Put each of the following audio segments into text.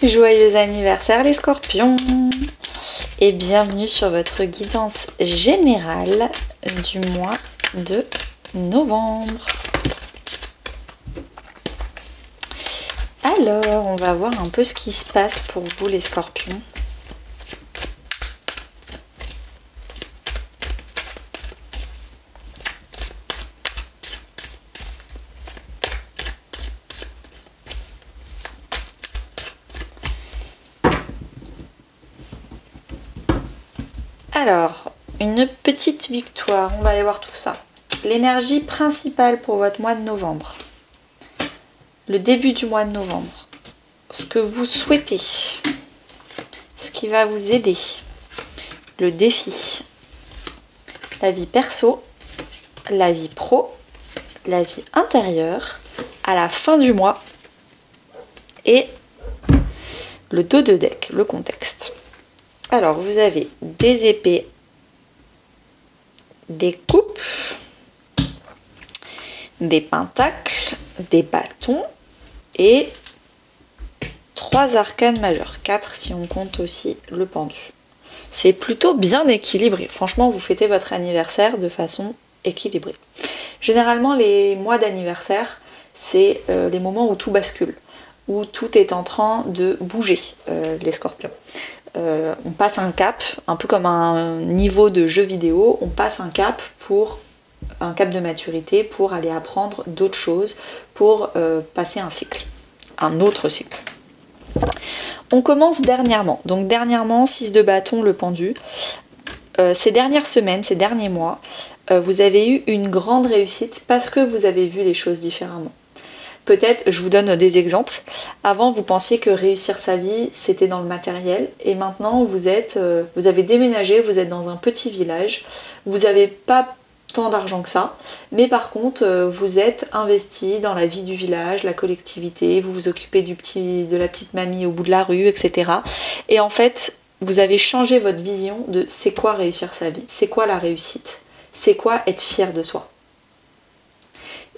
Joyeux anniversaire les scorpions et bienvenue sur votre guidance générale du mois de novembre. Alors, on va voir un peu ce qui se passe pour vous les scorpions. Alors, une petite victoire, on va aller voir tout ça. L'énergie principale pour votre mois de novembre. Le début du mois de novembre. Ce que vous souhaitez. Ce qui va vous aider. Le défi. La vie perso. La vie pro. La vie intérieure. À la fin du mois. Et le dos de deck, le contexte. Alors, vous avez des épées, des coupes, des pentacles, des bâtons et 3 arcanes majeures. 4 si on compte aussi le pendu. C'est plutôt bien équilibré. Franchement, vous fêtez votre anniversaire de façon équilibrée. Généralement, les mois d'anniversaire, c'est les moments où tout bascule, où tout est en train de bouger, les scorpions. On passe un cap, un peu comme un niveau de jeu vidéo, on passe un cap de maturité pour aller apprendre d'autres choses, pour passer un cycle, un autre cycle. On commence dernièrement, donc dernièrement 6 de bâton, le pendu. Ces dernières semaines, ces derniers mois, vous avez eu une grande réussite parce que vous avez vu les choses différemment. Peut-être, je vous donne des exemples. Avant, vous pensiez que réussir sa vie, c'était dans le matériel. Et maintenant, vous avez déménagé, vous êtes dans un petit village. Vous n'avez pas tant d'argent que ça. Mais par contre, vous êtes investi dans la vie du village, la collectivité. Vous vous occupez de la petite mamie au bout de la rue, etc. Et en fait, vous avez changé votre vision de c'est quoi réussir sa vie, c'est quoi la réussite, c'est quoi être fier de soi.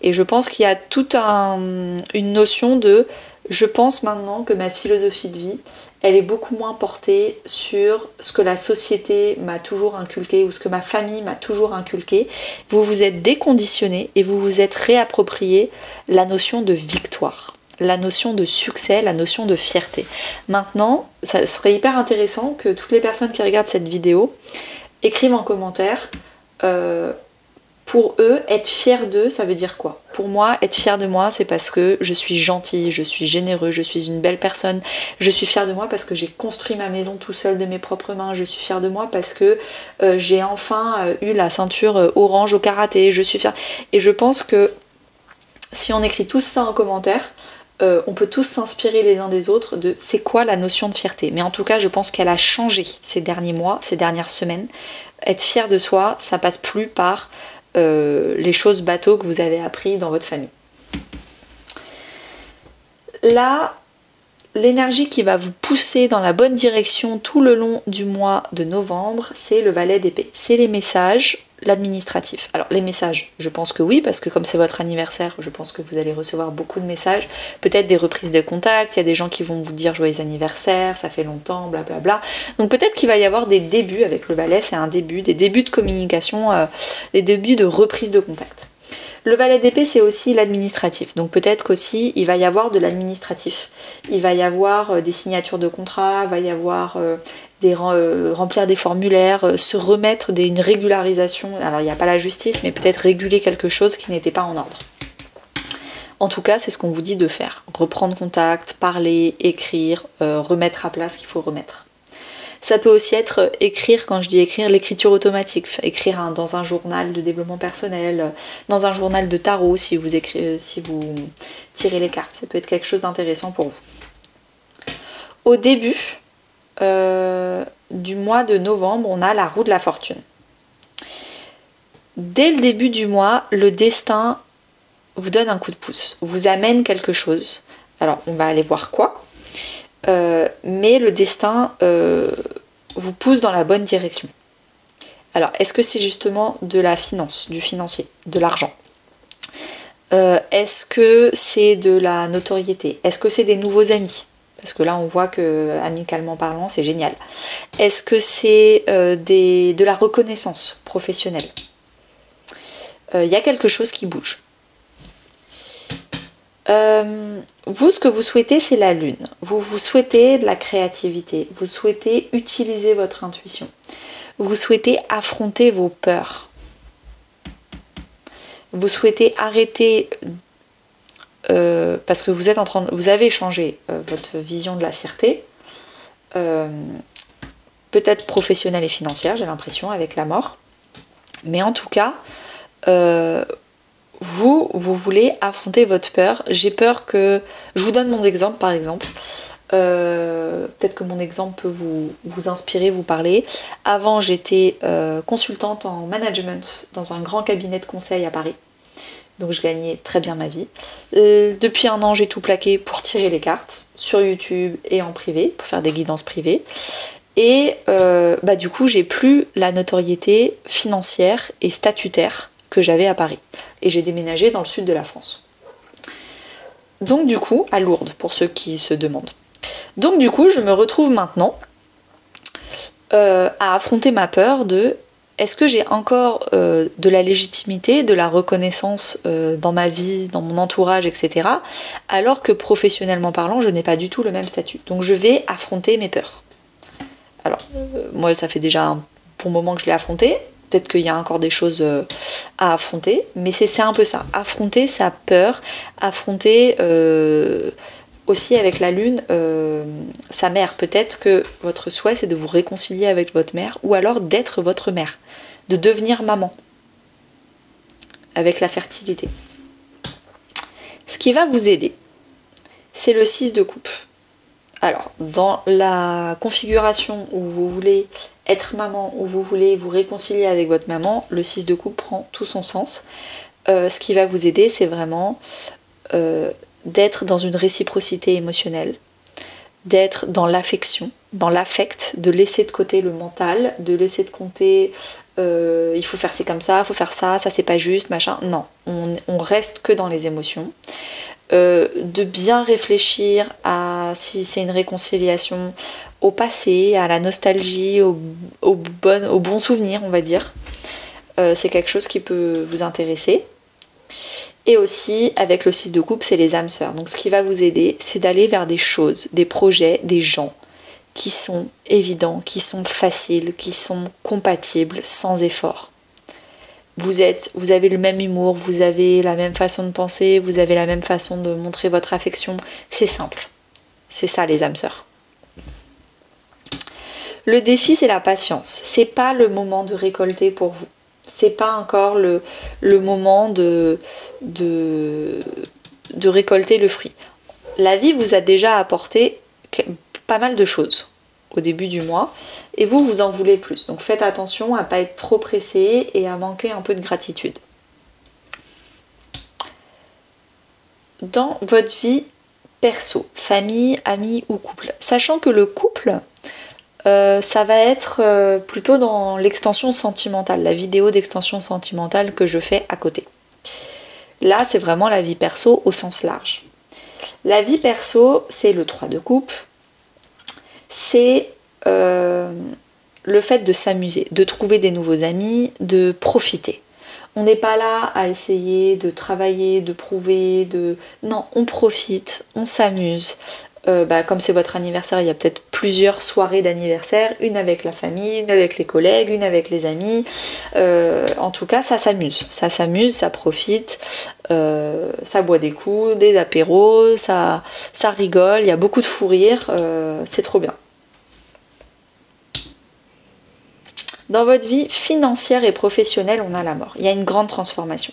Et je pense qu'il y a toute une notion de je pense maintenant que ma philosophie de vie, elle est beaucoup moins portée sur ce que la société m'a toujours inculqué ou ce que ma famille m'a toujours inculqué. Vous vous êtes déconditionné et vous vous êtes réapproprié la notion de victoire, la notion de succès, la notion de fierté. Maintenant, ça serait hyper intéressant que toutes les personnes qui regardent cette vidéo écrivent en commentaire pour eux, être fier d'eux, ça veut dire quoi? Pour moi, être fier de moi, c'est parce que je suis gentille, je suis généreux, je suis une belle personne. Je suis fier de moi parce que j'ai construit ma maison tout seul de mes propres mains. Je suis fier de moi parce que j'ai enfin eu la ceinture orange au karaté. Je suis fière. Et je pense que si on écrit tout ça en commentaire, on peut tous s'inspirer les uns des autres de c'est quoi la notion de fierté. Mais en tout cas, je pense qu'elle a changé ces derniers mois, ces dernières semaines. Être fier de soi, ça passe plus par les choses bateaux que vous avez appris dans votre famille. Là, l'énergie qui va vous pousser dans la bonne direction tout le long du mois de novembre, c'est le valet d'épée. C'est les messages, l'administratif. Alors les messages, je pense que oui, parce que comme c'est votre anniversaire, je pense que vous allez recevoir beaucoup de messages, peut-être des reprises de contact, il y a des gens qui vont vous dire joyeux anniversaire, ça fait longtemps, blablabla. Donc peut-être qu'il va y avoir des débuts avec le valet, c'est un début, des débuts de communication, des débuts de reprise de contact. Le valet d'épée, c'est aussi l'administratif. Donc peut-être qu'aussi, il va y avoir de l'administratif. Il va y avoir des signatures de contrats, il va y avoir remplir des formulaires, se remettre une régularisation. Alors il n'y a pas la justice, mais peut-être réguler quelque chose qui n'était pas en ordre. En tout cas, c'est ce qu'on vous dit de faire. Reprendre contact, parler, écrire, remettre à place ce qu'il faut remettre. Ça peut aussi être écrire, quand je dis écrire, l'écriture automatique. Écrire dans un journal de développement personnel, dans un journal de tarot si vous tirez les cartes. Ça peut être quelque chose d'intéressant pour vous. Au début du mois de novembre, on a la roue de la fortune. Dès le début du mois, le destin vous donne un coup de pouce, vous amène quelque chose. Alors, on va aller voir quoi. Mais le destin vous pousse dans la bonne direction. Alors, est-ce que c'est justement de la finance, du financier, de l'argent? Est-ce que c'est de la notoriété? Est-ce que c'est des nouveaux amis? Parce que là, on voit que, amicalement parlant, c'est génial. Est-ce que c'est de la reconnaissance professionnelle? Il y a quelque chose qui bouge. Vous, ce que vous souhaitez, c'est la lune. Vous souhaitez de la créativité. Vous souhaitez utiliser votre intuition. Vous souhaitez affronter vos peurs. Vous souhaitez arrêter parce que vous avez changé votre vision de la fierté, peut-être professionnelle et financière, j'ai l'impression, avec la mort. Mais en tout cas, vous voulez affronter votre peur. J'ai peur que... Je vous donne mon exemple, par exemple. Peut-être que mon exemple peut vous inspirer, vous parler. Avant, j'étais consultante en management dans un grand cabinet de conseil à Paris. Donc je gagnais très bien ma vie. Depuis un an, j'ai tout plaqué pour tirer les cartes sur YouTube et en privé, pour faire des guidances privées. Et du coup, j'ai plus la notoriété financière et statutaire que j'avais à Paris. Et j'ai déménagé dans le sud de la France. Donc du coup, à Lourdes, pour ceux qui se demandent. Donc du coup, je me retrouve maintenant à affronter ma peur de... Est-ce que j'ai encore de la légitimité, de la reconnaissance dans ma vie, dans mon entourage, etc. alors que professionnellement parlant, je n'ai pas du tout le même statut. Donc je vais affronter mes peurs. Alors, moi, ça fait déjà un bon moment que je l'ai affronté. Peut-être qu'il y a encore des choses à affronter, mais c'est un peu ça. Affronter sa peur, affronter aussi avec la lune sa mère. Peut-être que votre souhait, c'est de vous réconcilier avec votre mère, ou alors d'être votre mère, de devenir maman, avec la fertilité. Ce qui va vous aider, c'est le 6 de coupe. Alors, dans la configuration où vous voulez être maman, où vous voulez vous réconcilier avec votre maman, le 6 de coupe prend tout son sens. Ce qui va vous aider, c'est vraiment d'être dans une réciprocité émotionnelle, d'être dans l'affection, dans l'affect, de laisser de côté le mental, de laisser de compter il faut faire ci comme ça, il faut faire ça c'est pas juste, machin. Non, on reste que dans les émotions. De bien réfléchir à si c'est une réconciliation au passé, à la nostalgie, au bon souvenir, on va dire. C'est quelque chose qui peut vous intéresser. Et aussi, avec le 6 de coupe, c'est les âmes sœurs. Donc ce qui va vous aider, c'est d'aller vers des choses, des projets, des gens qui sont évidents, qui sont faciles, qui sont compatibles, sans effort. Vous avez le même humour, vous avez la même façon de penser, vous avez la même façon de montrer votre affection. C'est simple. C'est ça les âmes sœurs. Le défi, c'est la patience. C'est pas le moment de récolter pour vous. C'est pas encore le moment de récolter le fruit. La vie vous a déjà apporté pas mal de choses au début du mois et vous en voulez plus. Donc faites attention à ne pas être trop pressé et à manquer un peu de gratitude. Dans votre vie perso, famille, amis ou couple, sachant que le couple, ça va être plutôt dans l'extension sentimentale, la vidéo d'extension sentimentale que je fais à côté. Là, c'est vraiment la vie perso au sens large. La vie perso, c'est le 3 de coupe, c'est le fait de s'amuser, de trouver des nouveaux amis, de profiter. On n'est pas là à essayer de travailler, de prouver, Non, on profite, on s'amuse. Comme c'est votre anniversaire, il y a peut-être plusieurs soirées d'anniversaire, une avec la famille, une avec les collègues, une avec les amis. En tout cas, ça s'amuse, ça profite, ça boit des coups, des apéros, ça rigole, il y a beaucoup de fou rire, c'est trop bien. Dans votre vie financière et professionnelle, on a la mort. Il y a une grande transformation.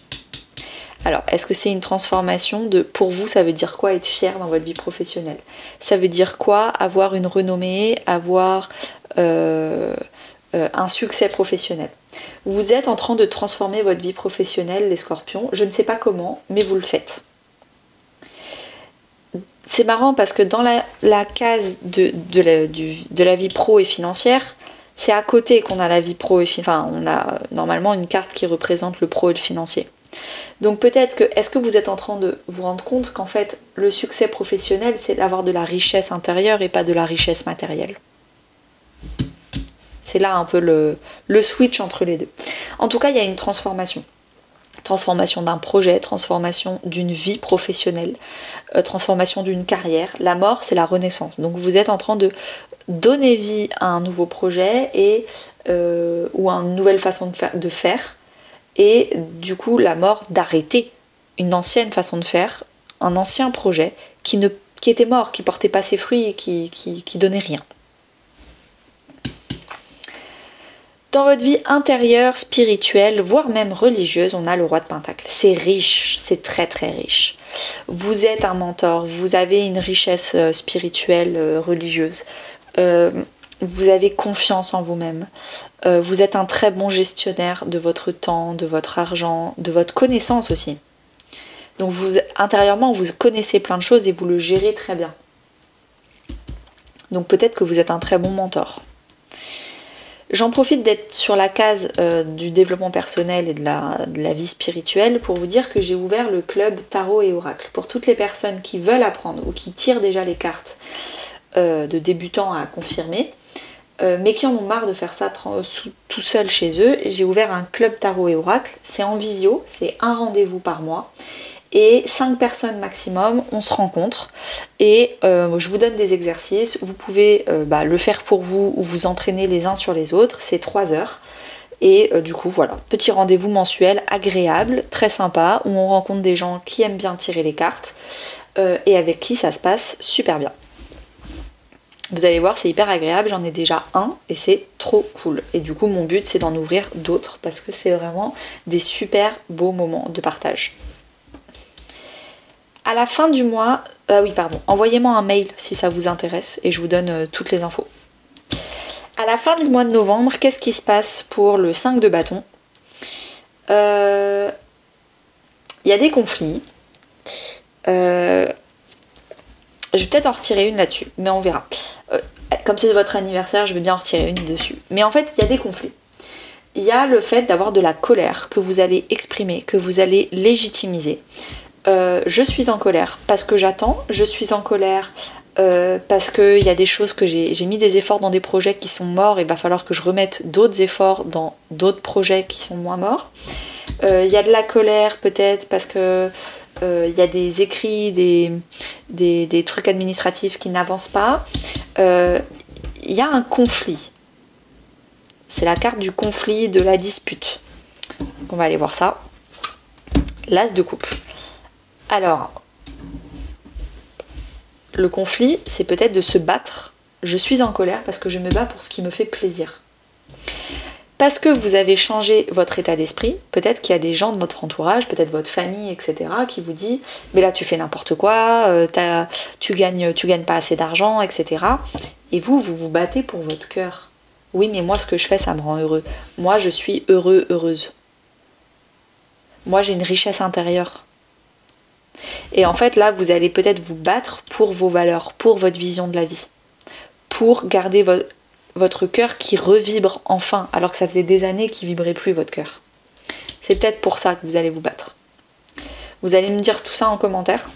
Alors, est-ce que c'est une transformation pour vous, ça veut dire quoi être fier dans votre vie professionnelle? Ça veut dire quoi avoir une renommée, avoir un succès professionnel? Vous êtes en train de transformer votre vie professionnelle, les scorpions. Je ne sais pas comment, mais vous le faites. C'est marrant parce que dans la case de la vie pro et financière, c'est à côté qu'on a la vie pro et on a normalement une carte qui représente le pro et le financier. Donc peut-être que, est-ce que vous êtes en train de vous rendre compte qu'en fait, le succès professionnel, c'est d'avoir de la richesse intérieure et pas de la richesse matérielle. C'est là un peu le switch entre les deux. En tout cas, il y a une transformation. Transformation d'un projet, transformation d'une vie professionnelle, transformation d'une carrière. La mort, c'est la renaissance. Donc vous êtes en train de donner vie à un nouveau projet ou à une nouvelle façon de faire. Et du coup, la mort d'arrêter une ancienne façon de faire, un ancien projet qui était mort, qui portait pas ses fruits et qui donnait rien. Dans votre vie intérieure, spirituelle, voire même religieuse, on a le roi de Pentacle. C'est riche, c'est très très riche. Vous êtes un mentor, vous avez une richesse spirituelle, religieuse. Vous avez confiance en vous-même. Vous êtes un très bon gestionnaire de votre temps, de votre argent, de votre connaissance aussi. Donc intérieurement, vous connaissez plein de choses et vous le gérez très bien. Donc peut-être que vous êtes un très bon mentor. J'en profite d'être sur la case du développement personnel et de la vie spirituelle pour vous dire que j'ai ouvert le club Tarot et Oracle. Pour toutes les personnes qui veulent apprendre ou qui tirent déjà les cartes de débutants à confirmer, mais qui en ont marre de faire ça tout seul chez eux, j'ai ouvert un club Tarot et Oracle. C'est en visio, c'est un rendez-vous par mois. Et 5 personnes maximum, on se rencontre et je vous donne des exercices, vous pouvez le faire pour vous ou vous entraîner les uns sur les autres, c'est 3 heures. Et du coup voilà, petit rendez-vous mensuel agréable, très sympa, où on rencontre des gens qui aiment bien tirer les cartes et avec qui ça se passe super bien. Vous allez voir, c'est hyper agréable, j'en ai déjà un et c'est trop cool. Et du coup mon but c'est d'en ouvrir d'autres parce que c'est vraiment des super beaux moments de partage. À la fin du mois, envoyez-moi un mail si ça vous intéresse et je vous donne toutes les infos. À la fin du mois de novembre, qu'est-ce qui se passe pour le 5 de bâton ? Il y a des conflits. Je vais peut-être en retirer une là-dessus, mais on verra. Comme c'est votre anniversaire, je vais bien en retirer une dessus. Mais en fait, il y a des conflits. Il y a le fait d'avoir de la colère que vous allez exprimer, que vous allez légitimiser. Je suis en colère parce que j'attends, je suis en colère parce qu'il y a des choses que j'ai mis des efforts dans des projets qui sont morts et il va falloir que je remette d'autres efforts dans d'autres projets qui sont moins morts. Il y a de la colère peut-être parce que il y a des écrits, des trucs administratifs qui n'avancent pas. Il y a un conflit. C'est la carte du conflit, de la dispute. Donc on va aller voir ça. L'As de coupe. Alors, le conflit, c'est peut-être de se battre. Je suis en colère parce que je me bats pour ce qui me fait plaisir. Parce que vous avez changé votre état d'esprit, peut-être qu'il y a des gens de votre entourage, peut-être votre famille, etc., qui vous dit « mais là tu fais n'importe quoi, tu gagnes pas assez d'argent, etc. » Et vous vous battez pour votre cœur. Oui, mais moi ce que je fais, ça me rend heureux. Moi je suis heureux, heureuse. Moi j'ai une richesse intérieure. Et en fait là vous allez peut-être vous battre pour vos valeurs, pour votre vision de la vie, pour garder votre cœur qui revibre enfin, alors que ça faisait des années qu'il vibrait plus votre cœur. C'est peut-être pour ça que vous allez vous battre. Vous allez me dire tout ça en commentaire.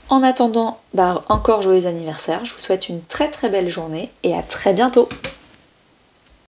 En attendant, encore joyeux anniversaire, je vous souhaite une très très belle journée et à très bientôt.